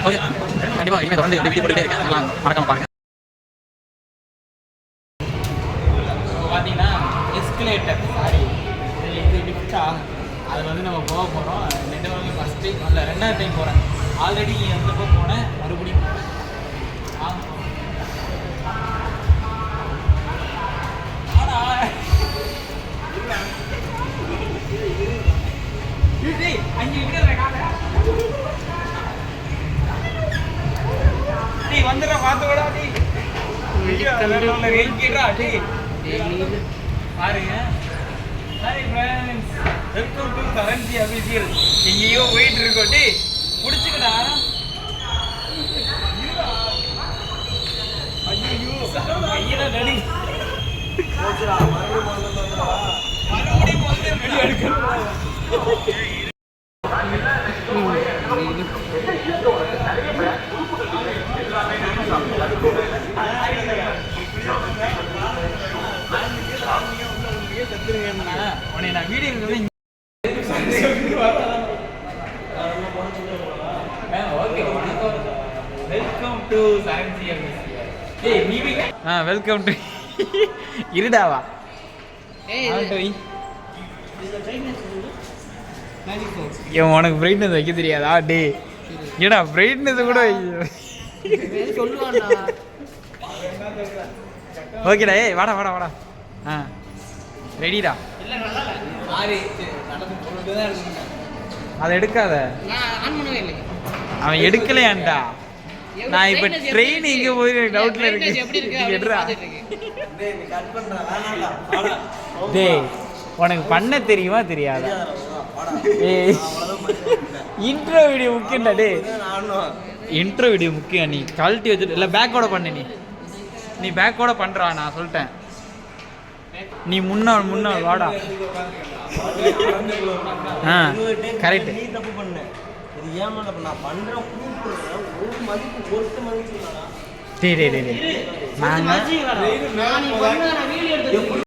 Okay கண்டிப்பாக இனிமேல் தொடர்ந்து வீடியோ போட்டுகிட்டே இருக்கேன், எல்லாம் மறக்காம பாருங்க. பார்த்தீங்கன்னா எஸ்கலேட்டர் சாரி இது லிஃப்டா அதில் வந்து நம்ம போக போகிறோம். நெட்டவரங்க ஃபஸ்ட் டைம் அல்ல 2வது டைம் போகிறேன். ஆல்ரெடி எந்தப்போ போனேன், மறுபடியும் போகிறேன். அங்கே வந்துடுற பார்த்துடா பாருங்க. Hi friends, welcome to currency official. எங்கேயோ போயிட்டு இருக்கோம். டி பிடிச்சிக்கடா. ஐயோ கையில நடி மறுபடியும் வந்து வீடியோ எடுக்கணும். உன்னை நான் video welcome to welcome to இருடாவா. உனக்கு பிரைட்னஸ் வைக்க தெரியாதா? டே ஏடா பிரைட்னஸ் கூட ஓகேடா. ஏய் வாடா வாடா வாடா. ஆ ரெடிடா. அதை எடுக்காத, அவன் எடுக்கலையான்டா. நான் இப்ப ட்ரெயின் இங்க போய் டவுட்ல இருக்கு. டேய் உனக்கு பண்ண தெரியுமா தெரியாதா? இன்ட்ரோ வீடியோ முக்கியம்டா. டே இன்ட்ரோ வீடியோ முக்கியம். நீ கழட்டி வச்சுட்டு இல்லை பேக்கோட பண்ணு. நீ பேக்கோட பண்றா. நான் சொல்லிட்டேன், நீ முன்னாள் வாடா. ஆ கரெக்ட். டே நாங்கள்